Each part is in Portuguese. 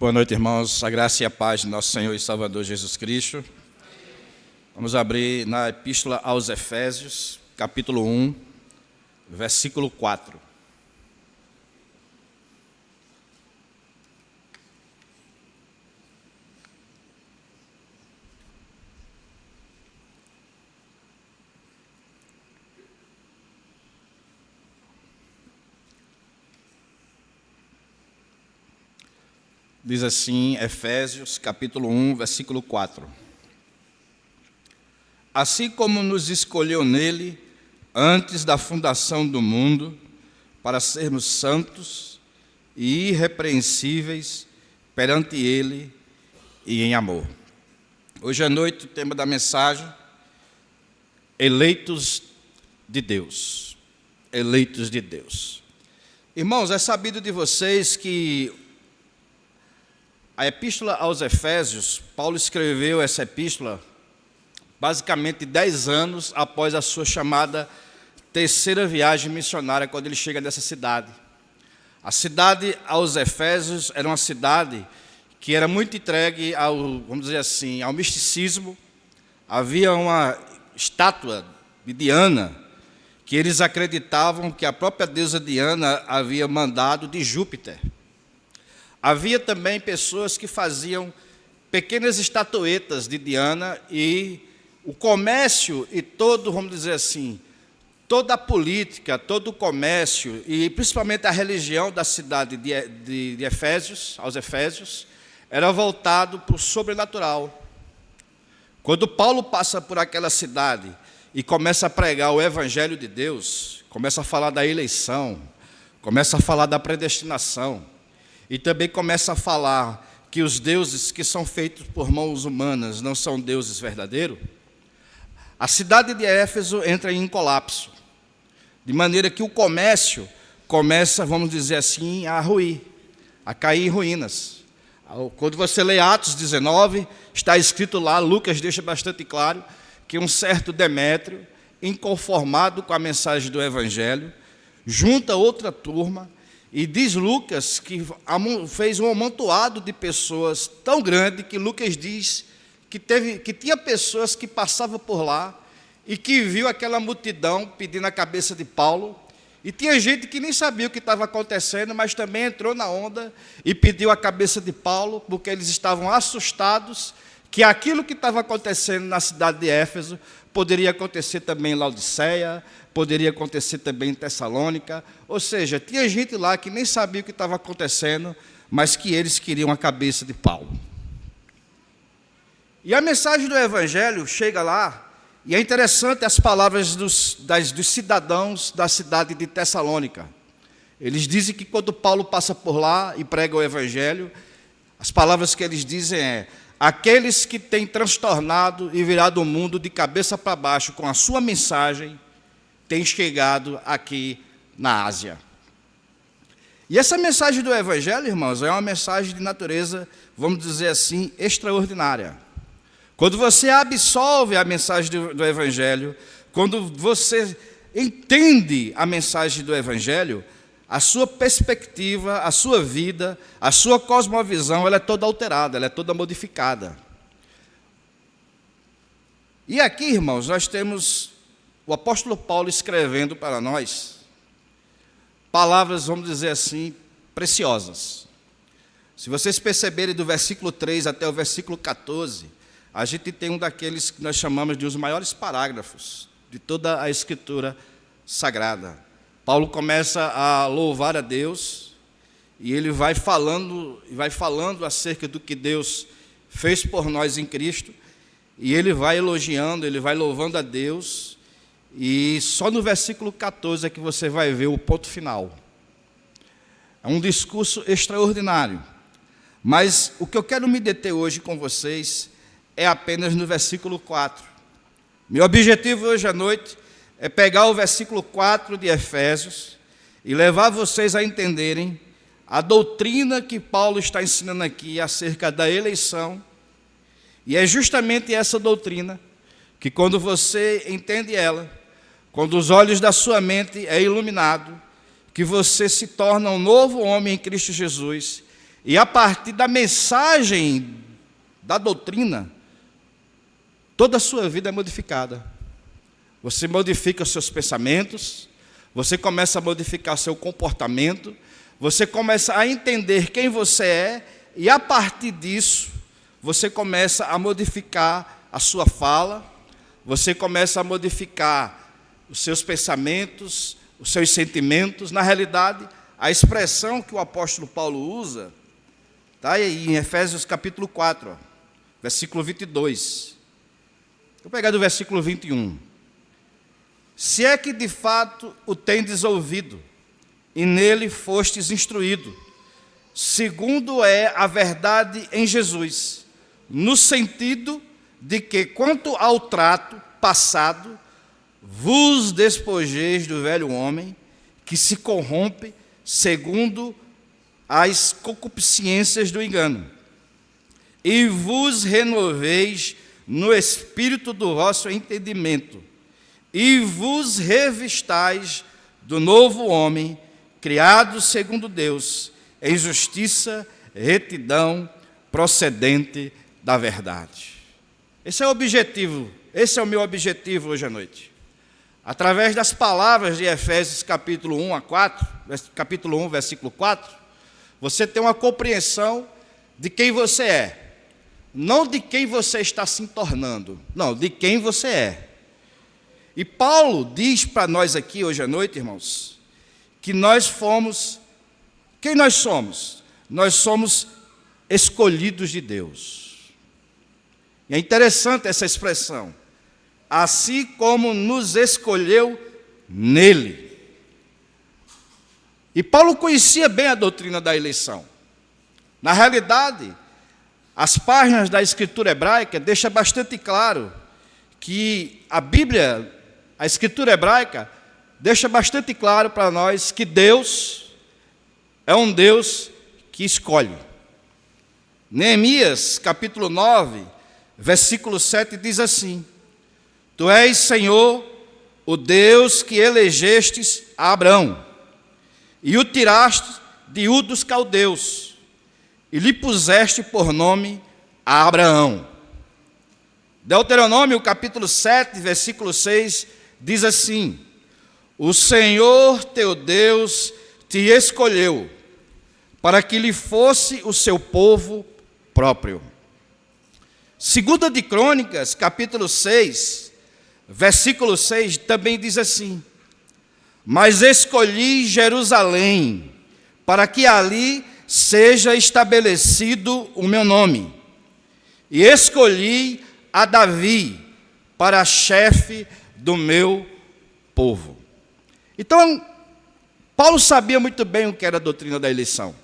Boa noite, irmãos. A graça e a paz de nosso Senhor e Salvador Jesus Cristo. Vamos abrir na Epístola aos Efésios, capítulo 1, versículo 4. Diz assim, Efésios, capítulo 1, versículo 4. Assim como nos escolheu nele, antes da fundação do mundo, para sermos santos e irrepreensíveis perante ele e em amor. Hoje à noite o tema da mensagem, eleitos de Deus. Eleitos de Deus. Irmãos, é sabido de vocês que a Epístola aos Efésios, Paulo escreveu essa epístola basicamente 10 anos após a sua chamada terceira viagem missionária, quando ele chega nessa cidade. A cidade aos Efésios era uma cidade que era muito entregue ao, vamos dizer assim, ao misticismo. Havia uma estátua de Diana, que eles acreditavam que a própria deusa Diana havia mandado de Júpiter. Havia também pessoas que faziam pequenas estatuetas de Diana e o comércio e todo, vamos dizer assim, toda a política, todo o comércio e principalmente a religião da cidade de Efésios, aos Efésios, era voltado para o sobrenatural. Quando Paulo passa por aquela cidade e começa a pregar o Evangelho de Deus, começa a falar da eleição, começa a falar da predestinação, e também começa a falar que os deuses que são feitos por mãos humanas não são deuses verdadeiros, a cidade de Éfeso entra em colapso, de maneira que o comércio começa, vamos dizer assim, a ruir, a cair em ruínas. Quando você lê Atos 19, está escrito lá, Lucas deixa bastante claro, que um certo Demétrio, inconformado com a mensagem do Evangelho, junta outra turma. E diz Lucas que fez um amontoado de pessoas tão grande que Lucas diz que tinha pessoas que passavam por lá e que viu aquela multidão pedindo a cabeça de Paulo. E tinha gente que nem sabia o que estava acontecendo, mas também entrou na onda e pediu a cabeça de Paulo, porque eles estavam assustados que aquilo que estava acontecendo na cidade de Éfeso poderia acontecer também em Laodiceia, poderia acontecer também em Tessalônica, ou seja, tinha gente lá que nem sabia o que estava acontecendo, mas que eles queriam a cabeça de Paulo. E a mensagem do Evangelho chega lá, e é interessante as palavras dos cidadãos da cidade de Tessalônica. Eles dizem que quando Paulo passa por lá e prega o Evangelho, as palavras que eles dizem é: aqueles que têm transtornado e virado o mundo de cabeça para baixo com a sua mensagem, têm chegado aqui na Ásia. E essa mensagem do Evangelho, irmãos, é uma mensagem de natureza, vamos dizer assim, extraordinária. Quando você absolve a mensagem do Evangelho, quando você entende a mensagem do Evangelho, a sua perspectiva, a sua vida, a sua cosmovisão, ela é toda alterada, ela é toda modificada. E aqui, irmãos, nós temos o apóstolo Paulo escrevendo para nós palavras, vamos dizer assim, preciosas. Se vocês perceberem do versículo 3 até o versículo 14, a gente tem um daqueles que nós chamamos de os maiores parágrafos de toda a Escritura Sagrada. Paulo começa a louvar a Deus e ele vai falando acerca do que Deus fez por nós em Cristo, e ele vai elogiando, ele vai louvando a Deus, e só no versículo 14 é que você vai ver o ponto final. É um discurso extraordinário, mas o que eu quero me deter hoje com vocês é apenas no versículo 4. Meu objetivo hoje à noite é pegar o versículo 4 de Efésios e levar vocês a entenderem a doutrina que Paulo está ensinando aqui acerca da eleição. E é justamente essa doutrina que, quando você entende ela, quando os olhos da sua mente é iluminado, que você se torna um novo homem em Cristo Jesus, E a partir da mensagem da doutrina, toda a sua vida é modificada. Você modifica os seus pensamentos, você começa a modificar o seu comportamento, você começa a entender quem você é, e a partir disso, você começa a modificar a sua fala, você começa a modificar os seus pensamentos, os seus sentimentos. Na realidade, a expressão que o apóstolo Paulo usa, está aí em Efésios capítulo 4, versículo 22. Vou pegar do versículo 21. Se é que de fato o tendes ouvido, e nele fostes instruído, segundo é a verdade em Jesus, no sentido de que, quanto ao trato passado, vos despojeis do velho homem, que se corrompe segundo as concupiscências do engano, e vos renoveis no espírito do vosso entendimento, e vos revistais do novo homem, criado segundo Deus, em justiça, retidão, procedente da verdade. Esse é o objetivo, esse é o meu objetivo hoje à noite. Através das palavras de Efésios capítulo 1 a 4, capítulo 1, versículo 4, você tem uma compreensão de quem você é. Não de quem você está se tornando, não, de quem você é. E Paulo diz para nós aqui hoje à noite, irmãos, que nós fomos, quem nós somos? Nós somos escolhidos de Deus. E é interessante essa expressão, assim como nos escolheu nele. E Paulo conhecia bem a doutrina da eleição. Na realidade, as páginas da Escritura hebraica deixam bastante claro que a Bíblia, a Escritura hebraica, deixa bastante claro para nós que Deus é um Deus que escolhe. Neemias, capítulo 9, versículo 7, diz assim: Tu és, Senhor, o Deus que elegestes a Abrão, e o tiraste de Ur dos caldeus, e lhe puseste por nome a Abraão. Deuteronômio, capítulo 7, versículo 6, diz assim: O Senhor teu Deus te escolheu, para que lhe fosse o seu povo próprio. Segunda de Crônicas, capítulo 6, versículo 6, também diz assim: Mas escolhi Jerusalém, para que ali seja estabelecido o meu nome, e escolhi a Davi para chefe do meu povo. Então, Paulo sabia muito bem o que era a doutrina da eleição.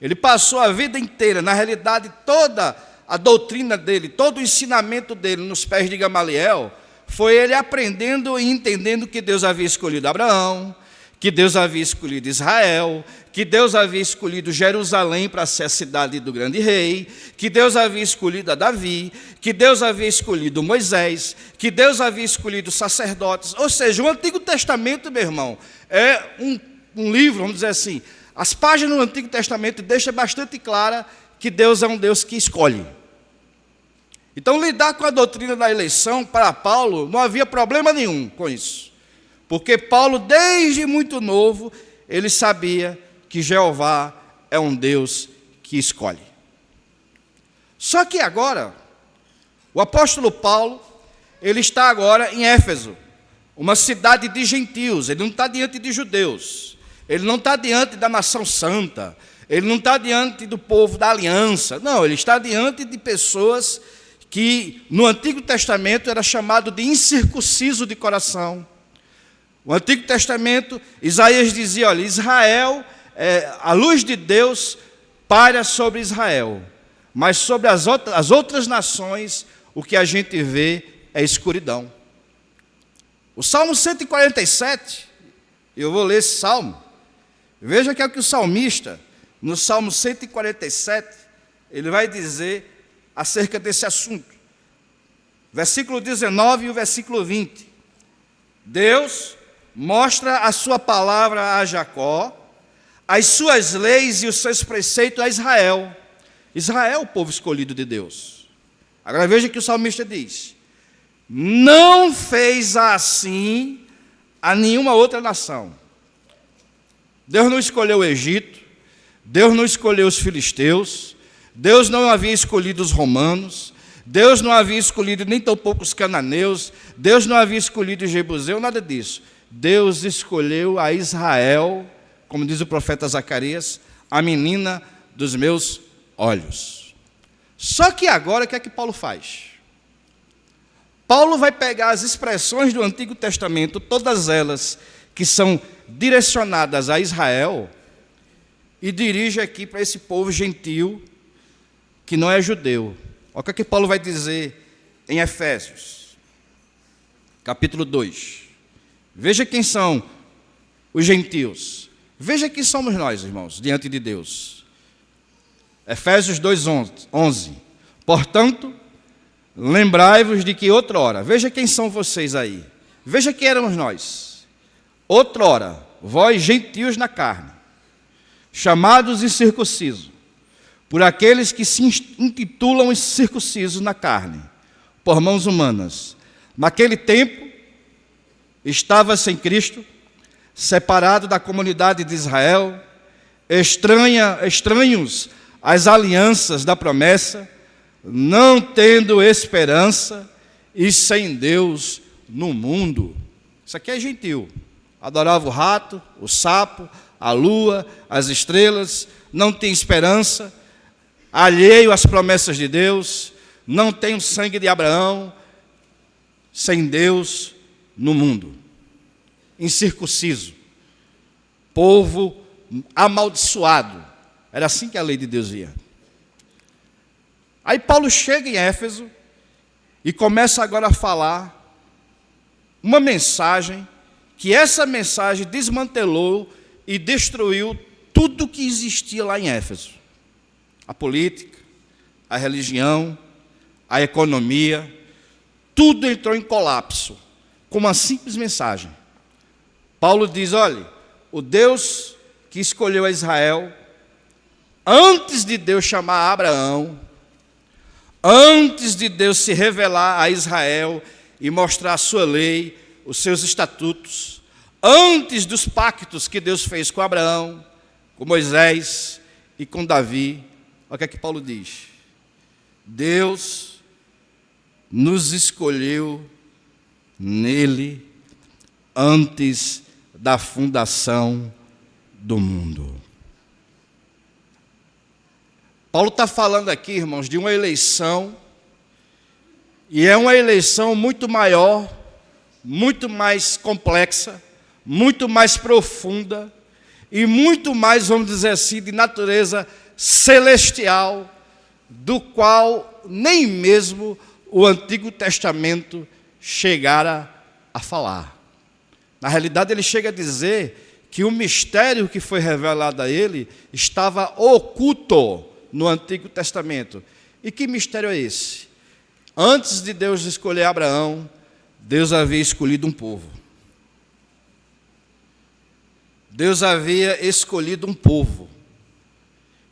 Ele passou a vida inteira, na realidade, toda a doutrina dele, todo o ensinamento dele nos pés de Gamaliel, foi ele aprendendo e entendendo que Deus havia escolhido Abraão, que Deus havia escolhido Israel, que Deus havia escolhido Jerusalém para ser a cidade do grande rei, que Deus havia escolhido a Davi, que Deus havia escolhido Moisés, que Deus havia escolhido sacerdotes. Ou seja, o Antigo Testamento, meu irmão, é um livro, vamos dizer assim, as páginas do Antigo Testamento deixam bastante clara que Deus é um Deus que escolhe. Então, lidar com a doutrina da eleição, para Paulo, não havia problema nenhum com isso. Porque Paulo, desde muito novo, ele sabia que Jeová é um Deus que escolhe. Só que agora, o apóstolo Paulo, ele está agora em Éfeso, uma cidade de gentios. Ele não está diante de judeus, ele não está diante da nação santa, ele não está diante do povo da aliança. Não, ele está diante de pessoas que no Antigo Testamento era chamado de incircunciso de coração. O Antigo Testamento, Isaías dizia, olha, Israel, a luz de Deus paira sobre Israel, mas sobre as outras nações, o que a gente vê é escuridão. O Salmo 147, eu vou ler esse salmo, veja que é o que o salmista, no Salmo 147, ele vai dizer acerca desse assunto. Versículo 19 e o versículo 20. Deus mostra a sua palavra a Jacó, as suas leis e os seus preceitos a Israel. Israel é o povo escolhido de Deus. Agora veja que o salmista diz: não fez assim a nenhuma outra nação. Deus não escolheu o Egito, Deus não escolheu os filisteus, Deus não havia escolhido os romanos, Deus não havia escolhido nem tão pouco os cananeus, Deus não havia escolhido os jebuseus, nada disso. Deus escolheu a Israel, como diz o profeta Zacarias, a menina dos meus olhos. Só que agora, o que é que Paulo faz? Paulo vai pegar as expressões do Antigo Testamento, todas elas que são direcionadas a Israel, e dirige aqui para esse povo gentil, que não é judeu. Olha o que é que Paulo vai dizer em Efésios, capítulo 2. Veja quem são os gentios. Veja quem somos nós, irmãos, diante de Deus. Efésios 2:11. Portanto, lembrai-vos de que outrora, veja quem são vocês aí. Veja quem éramos nós. Outrora, vós gentios na carne, chamados incircuncisos, por aqueles que se intitulam incircuncisos na carne, por mãos humanas. Naquele tempo, estava sem Cristo, separado da comunidade de Israel, estranhos às alianças da promessa, não tendo esperança e sem Deus no mundo. Isso aqui é gentil. Adorava o rato, o sapo, a lua, as estrelas, não tem esperança, alheio às promessas de Deus, não tem o sangue de Abraão, sem Deus no mundo. Incircunciso, povo amaldiçoado. Era assim que a lei de Deus via. Aí Paulo chega em Éfeso e começa agora a falar uma mensagem, que essa mensagem desmantelou e destruiu tudo que existia lá em Éfeso. A política, a religião, a economia, tudo entrou em colapso, com uma simples mensagem. Paulo diz: olha, o Deus que escolheu a Israel, antes de Deus chamar Abraão, antes de Deus se revelar a Israel e mostrar a sua lei, os seus estatutos, antes dos pactos que Deus fez com Abraão, com Moisés e com Davi, olha o que é que Paulo diz: Deus nos escolheu nele antes da fundação do mundo. Paulo está falando aqui, irmãos, de uma eleição, e é uma eleição muito maior, muito mais complexa, muito mais profunda, e muito mais, vamos dizer assim, de natureza celestial, do qual nem mesmo o Antigo Testamento chegara a falar. Na realidade, ele chega a dizer que o mistério que foi revelado a ele estava oculto no Antigo Testamento. E que mistério é esse? Antes de Deus escolher Abraão, Deus havia escolhido um povo. Deus havia escolhido um povo.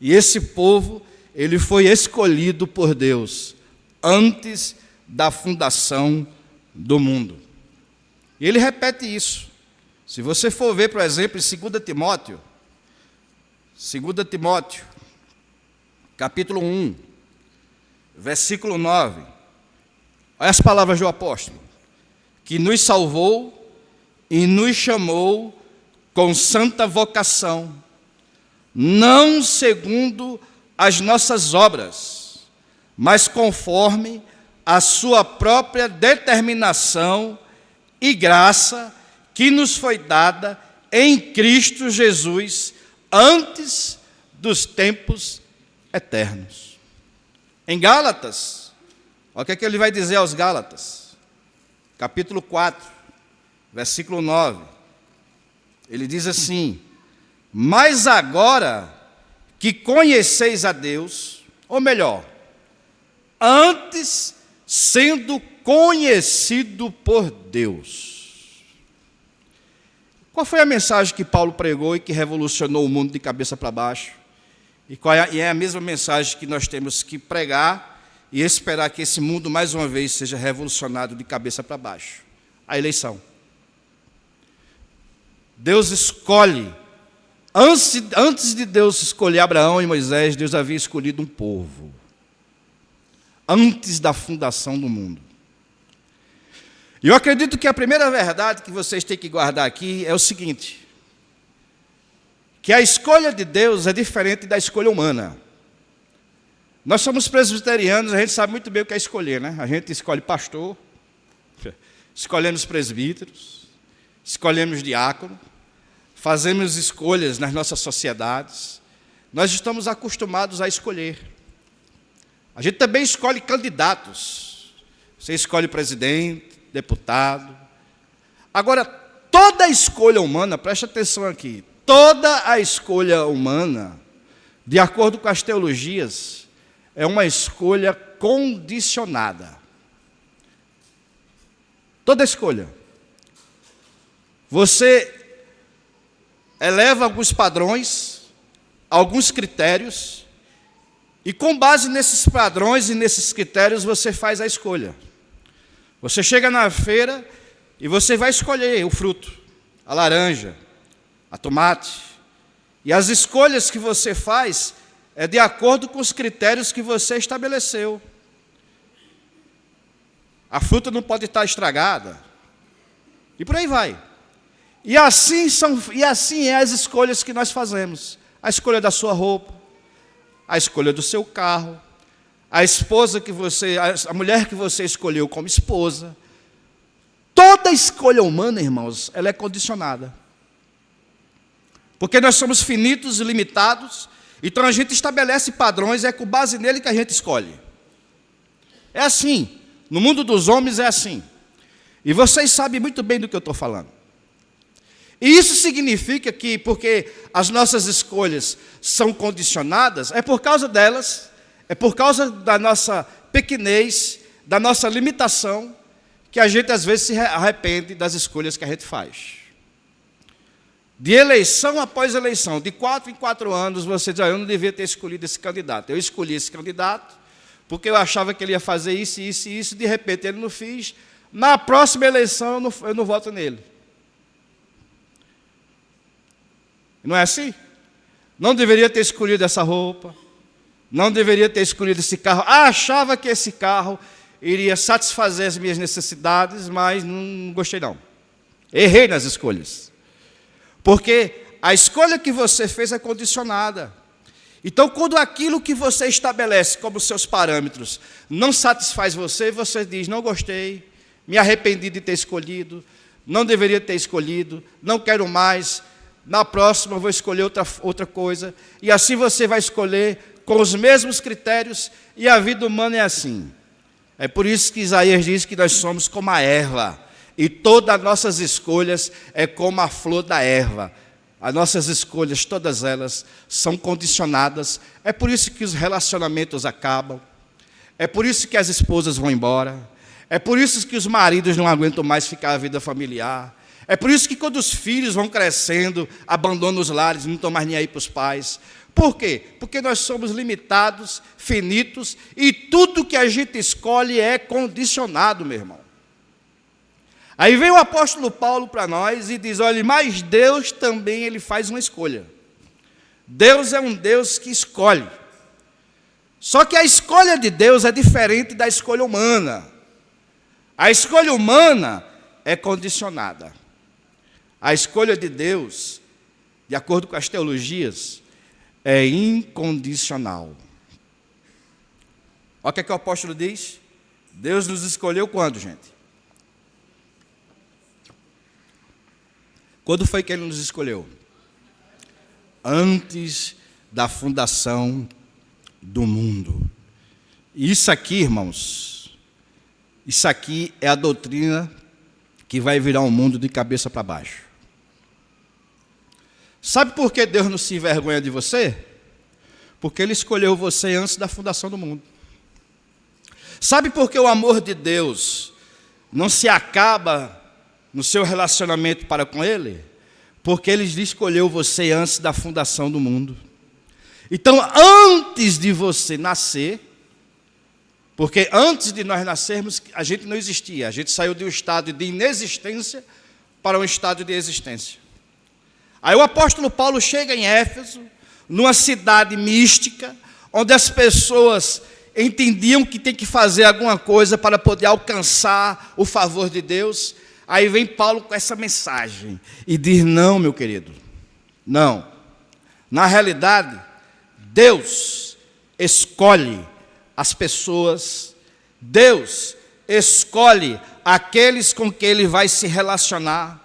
E esse povo, ele foi escolhido por Deus antes da fundação do mundo. E ele repete isso. Se você for ver, por exemplo, em 2 Timóteo, capítulo 1, versículo 9, olha as palavras do apóstolo: que nos salvou e nos chamou com santa vocação, não segundo as nossas obras, mas conforme a sua própria determinação e graça que nos foi dada em Cristo Jesus antes dos tempos eternos. Em Gálatas, olha o que é que ele vai dizer aos Gálatas, capítulo 4, versículo 9. Ele diz assim: mas agora que conheceis a Deus, ou melhor, antes sendo conhecido por Deus. Qual foi a mensagem que Paulo pregou e que revolucionou o mundo de cabeça para baixo? E é a mesma mensagem que nós temos que pregar e esperar que esse mundo, mais uma vez, seja revolucionado de cabeça para baixo. A eleição. Deus escolhe. Antes de Deus escolher Abraão e Moisés, Deus havia escolhido um povo. Antes da fundação do mundo. E eu acredito que a primeira verdade que vocês têm que guardar aqui é o seguinte: que a escolha de Deus é diferente da escolha humana. Nós somos presbiterianos, a gente sabe muito bem o que é escolher, né? A gente escolhe pastor, escolhemos presbíteros, escolhemos diácono, fazemos escolhas nas nossas sociedades. Nós estamos acostumados a escolher. A gente também escolhe candidatos. Você escolhe presidente, deputado. Agora, toda a escolha humana, preste atenção aqui, toda a escolha humana, de acordo com as teologias, é uma escolha condicionada. Toda escolha. Você eleva alguns padrões, alguns critérios, e com base nesses padrões e nesses critérios você faz a escolha. Você chega na feira e você vai escolher o fruto, a laranja, a tomate. E as escolhas que você faz é de acordo com os critérios que você estabeleceu. A fruta não pode estar estragada. E por aí vai. E assim é as escolhas que nós fazemos. A escolha da sua roupa, a escolha do seu carro, a mulher que você escolheu como esposa. Toda escolha humana, irmãos, ela é condicionada. Porque nós somos finitos e limitados, então a gente estabelece padrões, é com base nele que a gente escolhe. É assim, no mundo dos homens é assim. E vocês sabem muito bem do que eu estou falando. E isso significa que, porque as nossas escolhas são condicionadas, é por causa delas, é por causa da nossa pequenez, da nossa limitação, que a gente às vezes se arrepende das escolhas que a gente faz. De eleição após eleição, de 4 em 4 anos, você diz: eu não devia ter escolhido esse candidato. Eu escolhi esse candidato porque eu achava que ele ia fazer isso, isso e isso, de repente ele não fez. Na próxima eleição eu não voto nele. Não é assim? Não deveria ter escolhido essa roupa, não deveria ter escolhido esse carro. Achava que esse carro iria satisfazer as minhas necessidades, mas não gostei não. Errei nas escolhas. Porque a escolha que você fez é condicionada. Então, quando aquilo que você estabelece como seus parâmetros não satisfaz você, você diz: não gostei, me arrependi de ter escolhido, não deveria ter escolhido, não quero mais, na próxima eu vou escolher outra coisa. E assim você vai escolher com os mesmos critérios, e a vida humana é assim. É por isso que Isaías diz que nós somos como a erva, e todas as nossas escolhas é como a flor da erva. As nossas escolhas, todas elas, são condicionadas. É por isso que os relacionamentos acabam. É por isso que as esposas vão embora. É por isso que os maridos não aguentam mais ficar a vida familiar. É por isso que quando os filhos vão crescendo, abandonam os lares, não estão mais nem aí para os pais. Por quê? Porque nós somos limitados, finitos, e tudo que a gente escolhe é condicionado, meu irmão. Aí vem o apóstolo Paulo para nós e diz: olha, mas Deus também ele faz uma escolha. Deus é um Deus que escolhe. Só que a escolha de Deus é diferente da escolha humana. A escolha humana é condicionada. A escolha de Deus, de acordo com as teologias, é incondicional. Olha o que é que o apóstolo diz. Deus nos escolheu quando, gente? Quando foi que Ele nos escolheu? Antes da fundação do mundo. E isso aqui, irmãos, isso aqui é a doutrina que vai virar um mundo de cabeça para baixo. Sabe por que Deus não se envergonha de você? Porque Ele escolheu você antes da fundação do mundo. Sabe por que o amor de Deus não se acaba no seu relacionamento para com Ele? Porque Ele escolheu você antes da fundação do mundo. Então, antes de você nascer, porque antes de nós nascermos, a gente não existia. A gente saiu de um estado de inexistência para um estado de existência. Aí o apóstolo Paulo chega em Éfeso, numa cidade mística, onde as pessoas entendiam que tem que fazer alguma coisa para poder alcançar o favor de Deus. Aí vem Paulo com essa mensagem e diz: não, meu querido, não. Na realidade, Deus escolhe as pessoas, Deus escolhe aqueles com quem Ele vai se relacionar,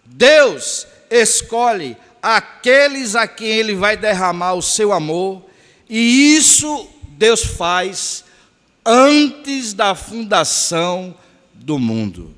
Deus escolhe aqueles a quem Ele vai derramar o seu amor, e isso Deus faz antes da fundação do mundo.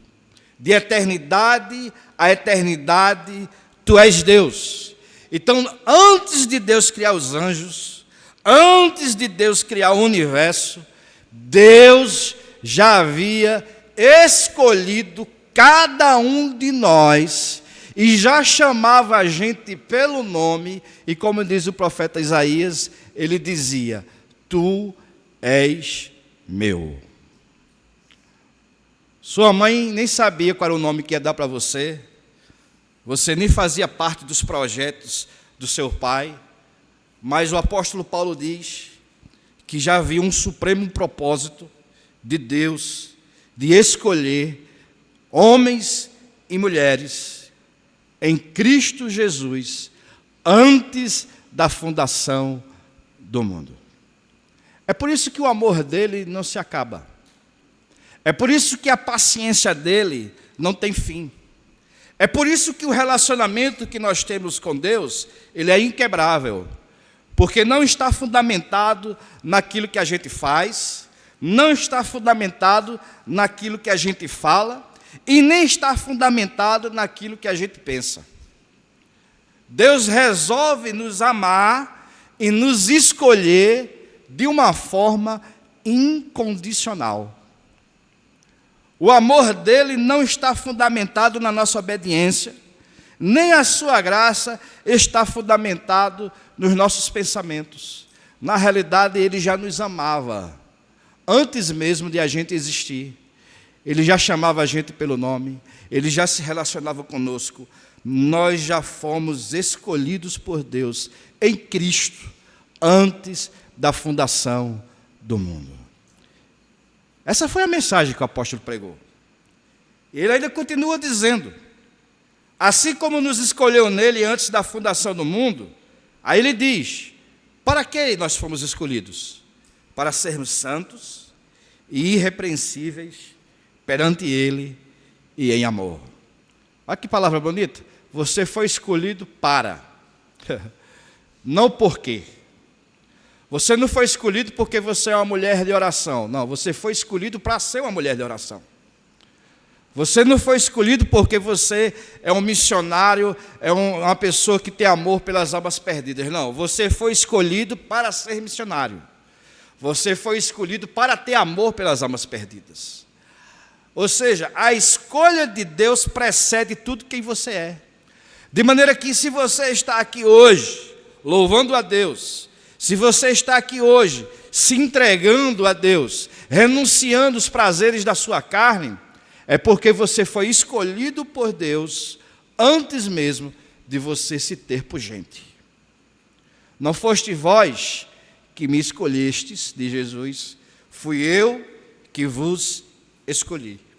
De eternidade a eternidade, Tu és Deus. Então, antes de Deus criar os anjos, antes de Deus criar o universo, Deus já havia escolhido cada um de nós e já chamava a gente pelo nome, e como diz o profeta Isaías, ele dizia: Tu és meu. Sua mãe nem sabia qual era o nome que ia dar para você, você nem fazia parte dos projetos do seu pai, mas o apóstolo Paulo diz que já havia um supremo propósito de Deus de escolher homens e mulheres em Cristo Jesus antes da fundação do mundo. É por isso que o amor dele não se acaba. É por isso que a paciência dele não tem fim. É por isso que o relacionamento que nós temos com Deus, ele é inquebrável. Porque não está fundamentado naquilo que a gente faz, não está fundamentado naquilo que a gente fala, e nem está fundamentado naquilo que a gente pensa. Deus resolve nos amar e nos escolher de uma forma incondicional. O amor dele não está fundamentado na nossa obediência, nem a sua graça está fundamentado nos nossos pensamentos. Na realidade, ele já nos amava, antes mesmo de a gente existir. Ele já chamava a gente pelo nome, ele já se relacionava conosco. Nós já fomos escolhidos por Deus em Cristo, antes da fundação do mundo. Essa foi a mensagem que o apóstolo pregou. Ele ainda continua dizendo: assim como nos escolheu nele antes da fundação do mundo, aí ele diz: para que nós fomos escolhidos? Para sermos santos e irrepreensíveis perante Ele e em amor. Olha que palavra bonita. Você foi escolhido para, não por quê. Você não foi escolhido porque você é uma mulher de oração. Não, você foi escolhido para ser uma mulher de oração. Você não foi escolhido porque você é um missionário, é uma pessoa que tem amor pelas almas perdidas. Não, você foi escolhido para ser missionário. Você foi escolhido para ter amor pelas almas perdidas. Ou seja, a escolha de Deus precede tudo quem você é. De maneira que se você está aqui hoje, louvando a Deus, se você está aqui hoje, se entregando a Deus, renunciando os prazeres da sua carne, é porque você foi escolhido por Deus antes mesmo de você se ter por gente. Não foste vós que me escolhestes, diz Jesus, fui eu que vos escolhi.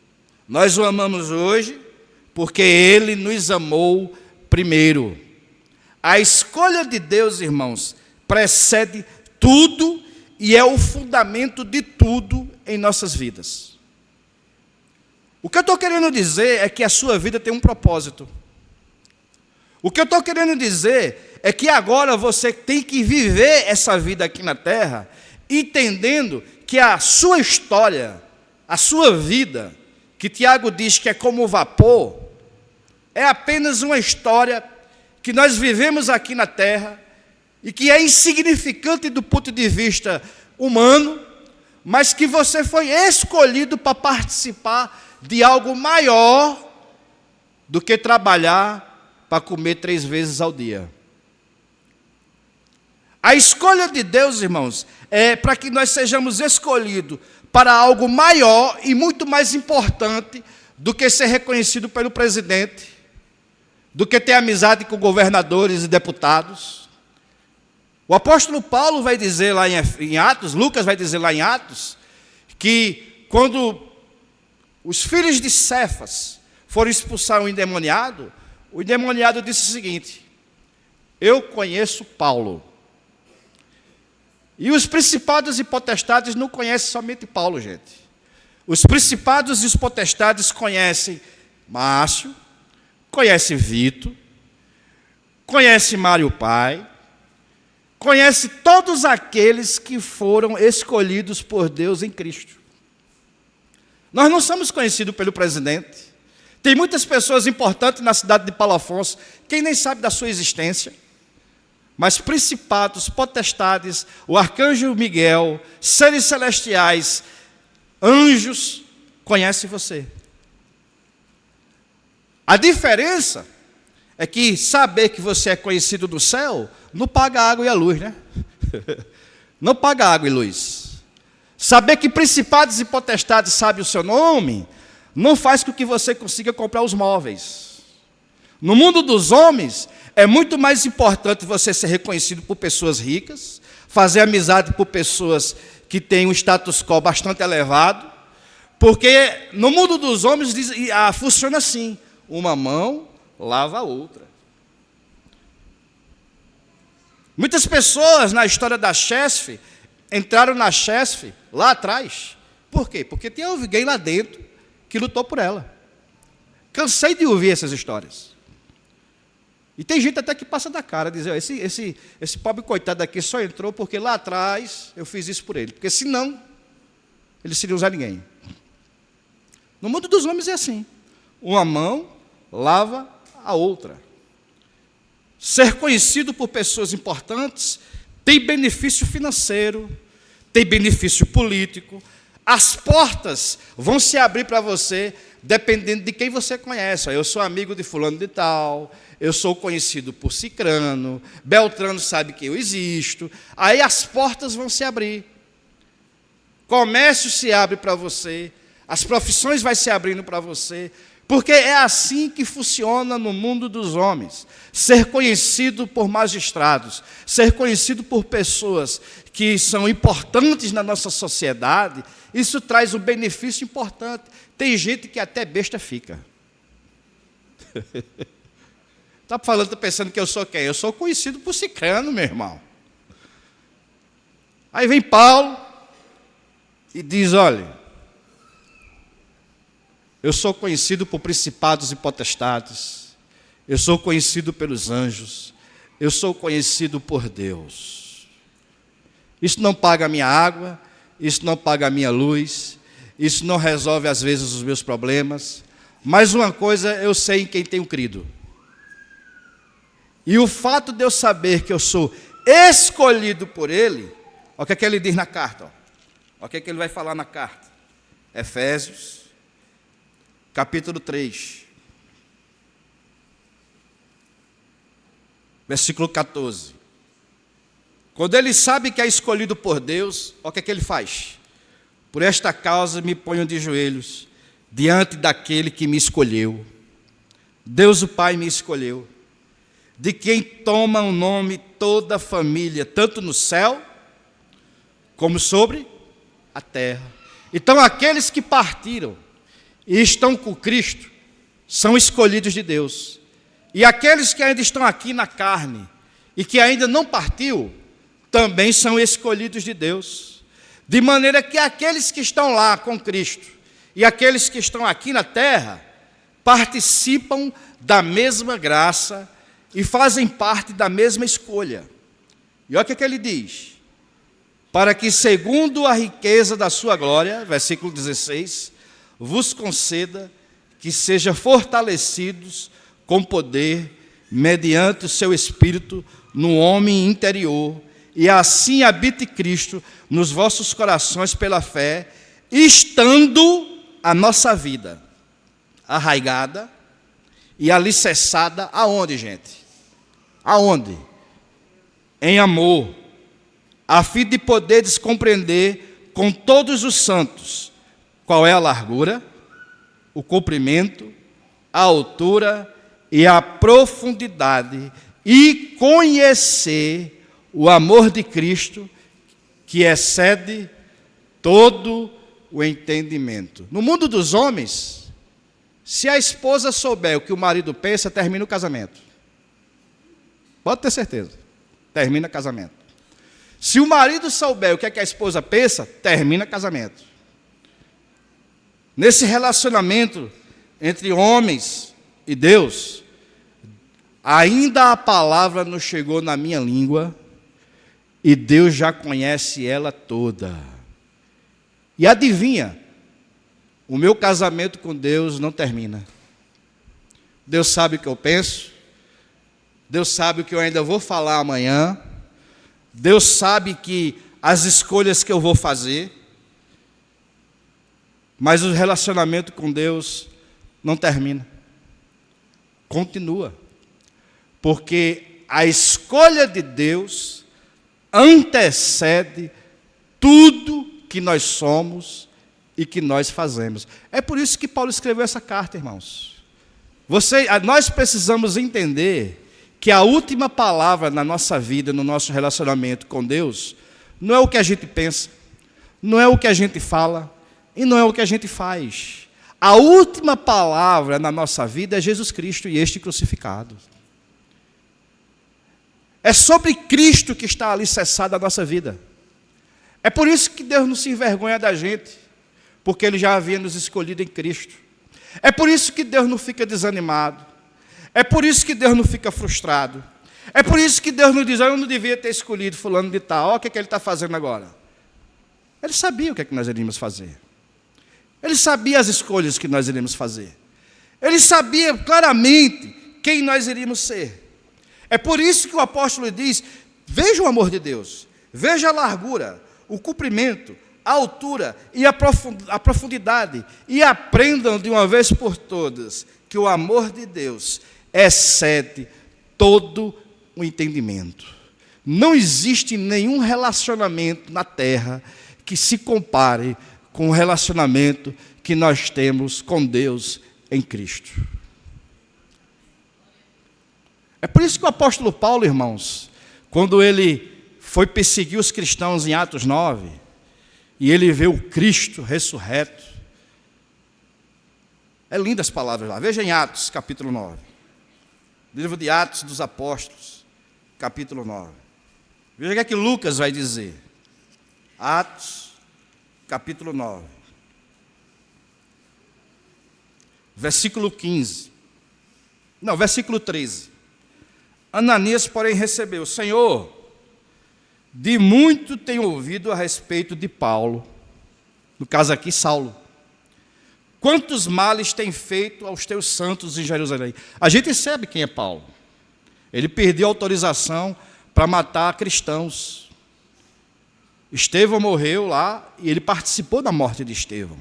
Nós o amamos hoje porque Ele nos amou primeiro. A escolha de Deus, irmãos, precede tudo e é o fundamento de tudo em nossas vidas. O que eu estou querendo dizer é que a sua vida tem um propósito. O que eu estou querendo dizer é que agora você tem que viver essa vida aqui na terra, entendendo que a sua história, a sua vida, que Tiago diz que é como vapor, é apenas uma história que nós vivemos aqui na terra e que é insignificante do ponto de vista humano, mas que você foi escolhido para participar de algo maior do que trabalhar para comer 3 vezes ao dia. A escolha de Deus, irmãos, é para que nós sejamos escolhidos para algo maior e muito mais importante do que ser reconhecido pelo presidente, do que ter amizade com governadores e deputados. O apóstolo Paulo vai dizer lá em Atos, Lucas vai dizer lá em Atos, que quando os filhos de Cefas foram expulsar o endemoniado disse o seguinte: eu conheço Paulo. E os principados e potestades não conhecem somente Paulo, gente. Os principados e os potestades conhecem Márcio, conhecem Vitor, conhecem Mário Pai, conhecem todos aqueles que foram escolhidos por Deus em Cristo. Nós não somos conhecidos pelo presidente. Tem muitas pessoas importantes na cidade de Paulo Afonso, quem nem sabe da sua existência. Mas principados, potestades, o arcanjo Miguel, seres celestiais, anjos, conhecem você. A diferença é que saber que você é conhecido do céu não paga a água e a luz, né? Não paga água e luz. Saber que principados e potestades sabem o seu nome não faz com que você consiga comprar os móveis. No mundo dos homens, é muito mais importante você ser reconhecido por pessoas ricas, fazer amizade por pessoas que têm um status quo bastante elevado, porque no mundo dos homens funciona assim: uma mão lava a outra. Muitas pessoas na história da Chesf entraram na Chesf lá atrás. Por quê? Porque tinha alguém lá dentro que lutou por ela. Cansei de ouvir essas histórias. E tem gente até que passa da cara, diz: esse pobre coitado aqui só entrou porque lá atrás eu fiz isso por ele, porque senão ele seria usar ninguém. No mundo dos homens é assim: uma mão lava a outra. Ser conhecido por pessoas importantes tem benefício financeiro, tem benefício político. As portas vão se abrir para você dependendo de quem você conhece. Eu sou amigo de fulano de tal, eu sou conhecido por cicrano, Beltrano sabe que eu existo. Aí as portas vão se abrir. Comércio se abre para você, as profissões vão se abrindo para você, porque é assim que funciona no mundo dos homens. Ser conhecido por magistrados, ser conhecido por pessoas que são importantes na nossa sociedade, isso traz um benefício importante. Tem gente que até besta fica. Está falando, está pensando que eu sou quem? Eu sou conhecido por cicrano, meu irmão. Aí vem Paulo e diz: olha, eu sou conhecido por principados e potestades, eu sou conhecido pelos anjos, eu sou conhecido por Deus. Isso não paga a minha água, isso não paga a minha luz, isso não resolve às vezes os meus problemas, mas uma coisa eu sei em quem tenho crido. E o fato de eu saber que eu sou escolhido por Ele, olha o que ele diz na carta, olha o que ele vai falar na carta. Efésios, capítulo 3, versículo 14. Quando ele sabe que é escolhido por Deus, olha o que ele faz. Por esta causa me ponho de joelhos diante daquele que me escolheu. Deus o Pai me escolheu, de quem toma o nome toda a família, tanto no céu como sobre a terra. Então aqueles que partiram e estão com Cristo são escolhidos de Deus. E aqueles que ainda estão aqui na carne e que ainda não partiu, também são escolhidos de Deus. De maneira que aqueles que estão lá com Cristo e aqueles que estão aqui na terra participam da mesma graça e fazem parte da mesma escolha. E olha o que ele diz: para que segundo a riqueza da sua glória, versículo 16, vos conceda que sejam fortalecidos com poder, mediante o seu Espírito, no homem interior, e assim habite Cristo nos vossos corações pela fé, estando a nossa vida arraigada e alicerçada aonde, gente? Aonde? Em amor, a fim de poderes compreender com todos os santos qual é a largura, o comprimento, a altura e a profundidade, e conhecer o amor de Cristo, que excede todo o entendimento. No mundo dos homens, se a esposa souber o que o marido pensa, termina o casamento. Pode ter certeza. Termina o casamento. Se o marido souber o que é que a esposa pensa, termina o casamento. Nesse relacionamento entre homens e Deus, ainda a palavra não chegou na minha língua, e Deus já conhece ela toda. E adivinha, o meu casamento com Deus não termina. Deus sabe o que eu penso, Deus sabe o que eu ainda vou falar amanhã, Deus sabe que as escolhas que eu vou fazer, mas o relacionamento com Deus não termina. Continua. Porque a escolha de Deus antecede tudo que nós somos e que nós fazemos. É por isso que Paulo escreveu essa carta, irmãos. Nós precisamos entender que a última palavra na nossa vida, no nosso relacionamento com Deus, não é o que a gente pensa, não é o que a gente fala e não é o que a gente faz. A última palavra na nossa vida é Jesus Cristo e este crucificado. É sobre Cristo que está alicerçada a nossa vida. É por isso que Deus não se envergonha da gente, porque Ele já havia nos escolhido em Cristo. É por isso que Deus não fica desanimado. É por isso que Deus não fica frustrado. É por isso que Deus não diz: eu não devia ter escolhido fulano de tal. Olha o que Ele está fazendo agora. Ele sabia o que nós iríamos fazer. Ele sabia as escolhas que nós iríamos fazer. Ele sabia claramente quem nós iríamos ser. É por isso que o apóstolo diz: veja o amor de Deus, veja a largura, o comprimento, a altura e a profundidade, e aprendam de uma vez por todas que o amor de Deus excede todo o entendimento. Não existe nenhum relacionamento na terra que se compare com o relacionamento que nós temos com Deus em Cristo. É por isso que o apóstolo Paulo, irmãos, quando ele foi perseguir os cristãos em Atos 9, e ele vê o Cristo ressurreto, é lindas as palavras lá, veja em Atos, capítulo 9, livro de Atos dos Apóstolos, capítulo 9, veja o que é que Lucas vai dizer, Atos, capítulo 9, versículo 15, não, versículo 13, Ananias, porém, recebeu: Senhor, de muito tenho ouvido a respeito de Paulo, no caso aqui, Saulo. Quantos males tem feito aos teus santos em Jerusalém? A gente sabe quem é Paulo. Ele perdeu a autorização para matar cristãos. Estevão morreu lá e ele participou da morte de Estevão.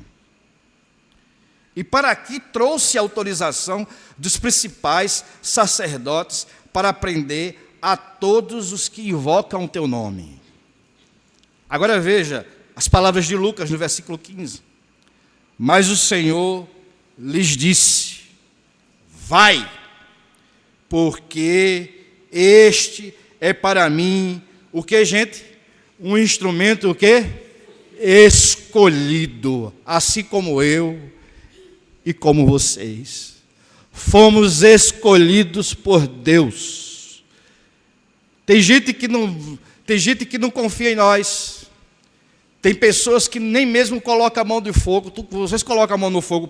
E para aqui trouxe a autorização dos principais sacerdotes para prender a todos os que invocam o teu nome. Agora veja as palavras de Lucas no versículo 15. Mas o Senhor lhes disse: vai, porque este é para mim, o que, gente? Um instrumento, o quê? Escolhido, assim como eu e como vocês. Fomos escolhidos por Deus. Tem gente que não confia em nós. Tem pessoas que nem mesmo colocam a mão no fogo. Vocês colocam a mão no fogo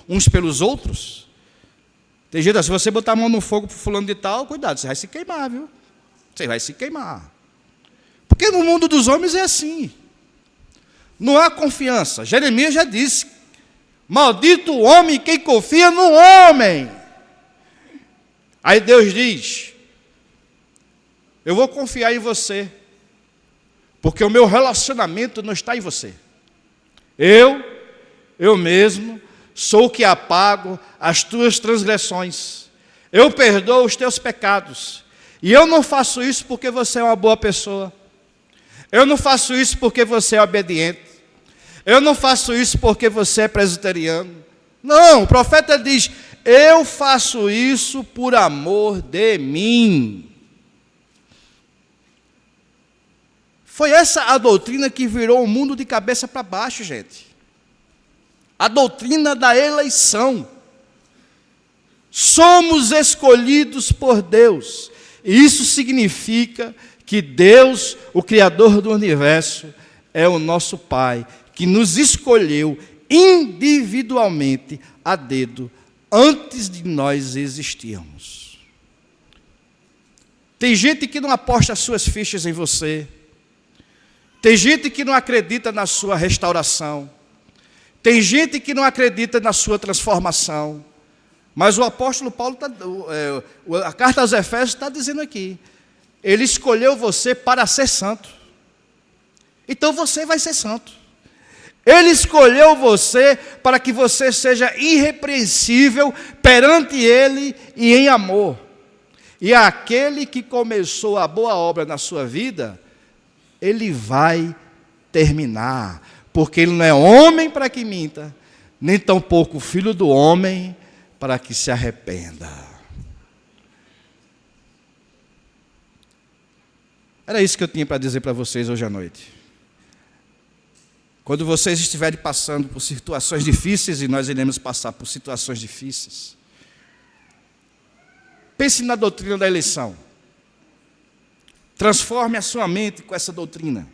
uns pelos outros? Tem gente, se você botar a mão no fogo para fulano de tal, cuidado, você vai se queimar, viu? Você vai se queimar. Porque no mundo dos homens é assim. Não há confiança. Jeremias já disse: maldito o homem quem confia no homem. Aí Deus diz: eu vou confiar em você, porque o meu relacionamento não está em você. Eu mesmo sou o que apago as tuas transgressões, eu perdoo os teus pecados, e eu não faço isso porque você é uma boa pessoa, eu não faço isso porque você é obediente, eu não faço isso porque você é presbiteriano. Não, o profeta diz, eu faço isso por amor de mim. Foi essa a doutrina que virou o mundo de cabeça para baixo, gente. A doutrina da eleição. Somos escolhidos por Deus. E isso significa que Deus, o Criador do universo, é o nosso Pai, que nos escolheu individualmente, a dedo, antes de nós existirmos. Tem gente que não aposta as suas fichas em você. Tem gente que não acredita na sua restauração. Tem gente que não acredita na sua transformação. Mas o apóstolo Paulo, a carta aos Efésios está dizendo aqui, ele escolheu você para ser santo. Então você vai ser santo. Ele escolheu você para que você seja irrepreensível perante Ele e em amor. E aquele que começou a boa obra na sua vida, Ele vai terminar. Porque Ele não é homem para que minta, nem tampouco filho do homem para que se arrependa. Era isso que eu tinha para dizer para vocês hoje à noite. Quando vocês estiverem passando por situações difíceis, e nós iremos passar por situações difíceis, pense na doutrina da eleição. Transforme a sua mente com essa doutrina.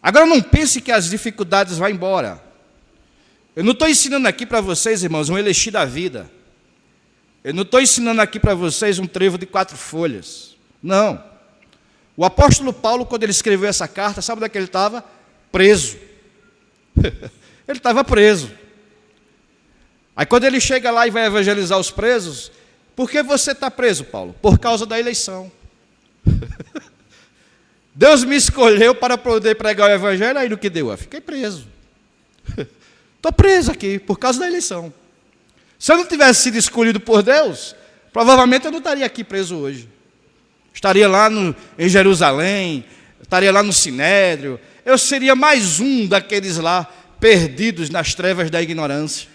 Agora não pense que as dificuldades vão embora. Eu não estou ensinando aqui para vocês, irmãos, um elixir da vida. Eu não estou ensinando aqui para vocês um trevo de 4 folhas. Não. O apóstolo Paulo, quando ele escreveu essa carta, sabe onde é que ele estava? Preso. Ele estava preso. Aí quando ele chega lá e vai evangelizar os presos, por que você está preso, Paulo? Por causa da eleição. Deus me escolheu para poder pregar o evangelho, aí no que deu? Eu fiquei preso. Estou preso aqui, por causa da eleição. Se eu não tivesse sido escolhido por Deus, provavelmente eu não estaria aqui preso hoje. Estaria lá em Jerusalém, estaria lá no Sinédrio, eu seria mais um daqueles lá, perdidos nas trevas da ignorância.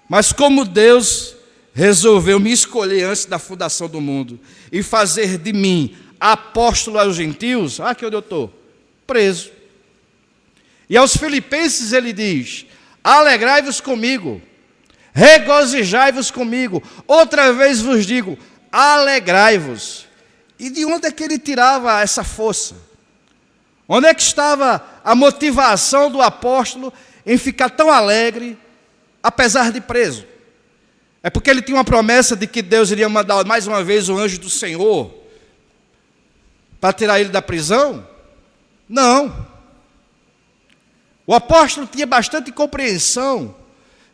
Mas como Deus resolveu me escolher antes da fundação do mundo, e fazer de mim apóstolo aos gentios, aqui onde eu estou, preso. E aos filipenses ele diz, alegrai-vos comigo, regozijai-vos comigo, outra vez vos digo, alegrai-vos. E de onde é que ele tirava essa força? Onde é que estava a motivação do apóstolo em ficar tão alegre, apesar de preso? É porque ele tinha uma promessa de que Deus iria mandar mais uma vez o anjo do Senhor para tirar ele da prisão? Não. O apóstolo tinha bastante compreensão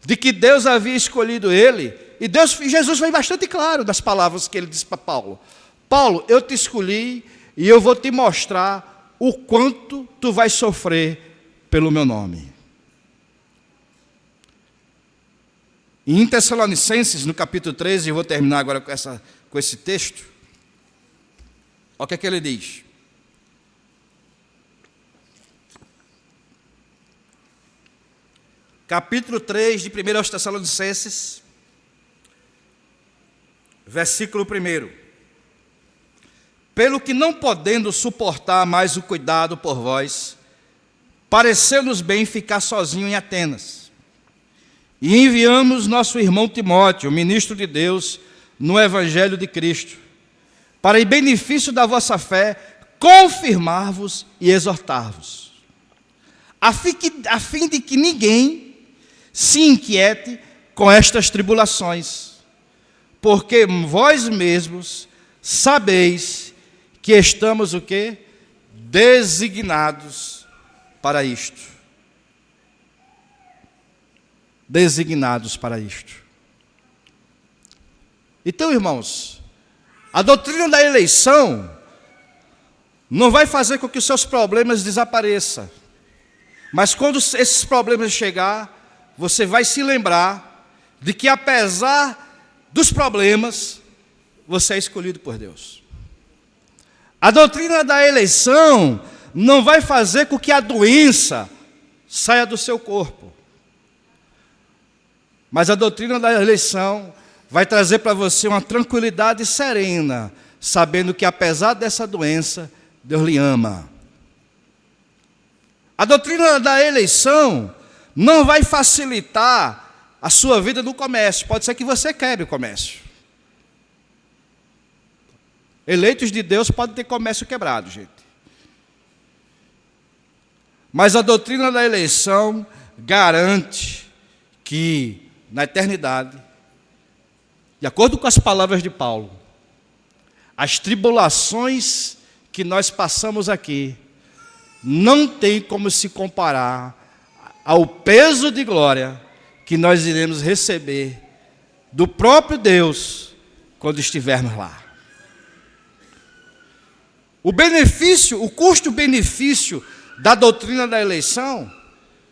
de que Deus havia escolhido ele, e Jesus foi bastante claro nas palavras que ele disse para Paulo. Paulo, eu te escolhi e eu vou te mostrar o quanto tu vais sofrer pelo meu nome. E em Tessalonicenses, no capítulo 13, eu vou terminar agora com esse texto. Olha o que é que ele diz. Capítulo 3 de 1 aos Tessalonicenses, versículo 1. Pelo que não podendo suportar mais o cuidado por vós, pareceu-nos bem ficar sozinho em Atenas. E enviamos nosso irmão Timóteo, ministro de Deus, no Evangelho de Cristo, para em benefício da vossa fé, confirmar-vos e exortar-vos, a fim de que ninguém se inquiete com estas tribulações, porque vós mesmos sabeis que estamos o quê? Designados para isto. Designados para isto. Então, irmãos, a doutrina da eleição não vai fazer com que os seus problemas desapareçam. Mas quando esses problemas chegar, você vai se lembrar de que, apesar dos problemas, você é escolhido por Deus. A doutrina da eleição não vai fazer com que a doença saia do seu corpo. Mas a doutrina da eleição vai trazer para você uma tranquilidade serena, sabendo que, apesar dessa doença, Deus lhe ama. A doutrina da eleição não vai facilitar a sua vida no comércio. Pode ser que você quebre o comércio. Eleitos de Deus podem ter comércio quebrado, gente. Mas a doutrina da eleição garante que, na eternidade, de acordo com as palavras de Paulo, as tribulações que nós passamos aqui não tem como se comparar ao peso de glória que nós iremos receber do próprio Deus quando estivermos lá. O benefício, o custo-benefício da doutrina da eleição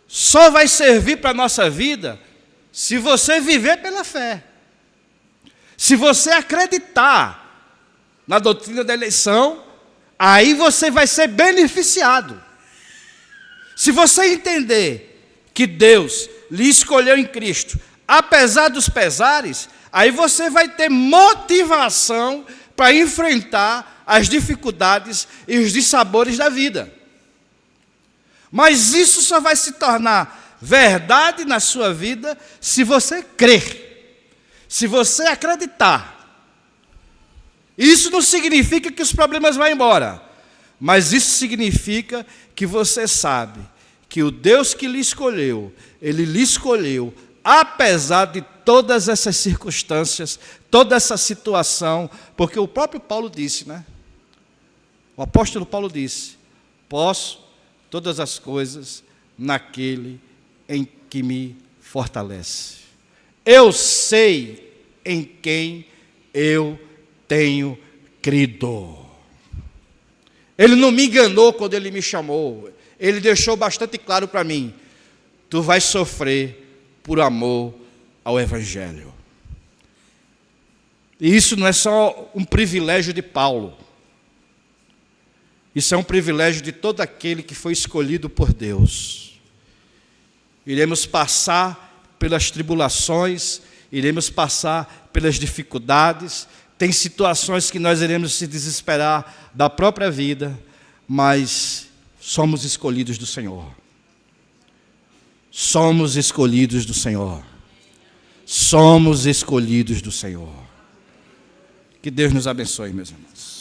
só vai servir para a nossa vida se você viver pela fé. Se você acreditar na doutrina da eleição, aí você vai ser beneficiado. Se você entender que Deus lhe escolheu em Cristo, apesar dos pesares, aí você vai ter motivação para enfrentar as dificuldades e os dissabores da vida. Mas isso só vai se tornar verdade na sua vida se você crer, se você acreditar. Isso não significa que os problemas vão embora, mas isso significa que você sabe que o Deus que lhe escolheu, Ele lhe escolheu, apesar de todas essas circunstâncias, toda essa situação, porque o próprio Paulo disse, né? O apóstolo Paulo disse: posso todas as coisas naquele em que me fortalece. Eu sei em quem eu tenho crido. Ele não me enganou quando ele me chamou. Ele deixou bastante claro para mim: tu vais sofrer por amor ao Evangelho. E isso não é só um privilégio de Paulo. Isso é um privilégio de todo aquele que foi escolhido por Deus. Iremos passar pelas tribulações, iremos passar pelas dificuldades, tem situações que nós iremos se desesperar da própria vida, mas somos escolhidos do Senhor. Somos escolhidos do Senhor. Somos escolhidos do Senhor. Que Deus nos abençoe, meus irmãos.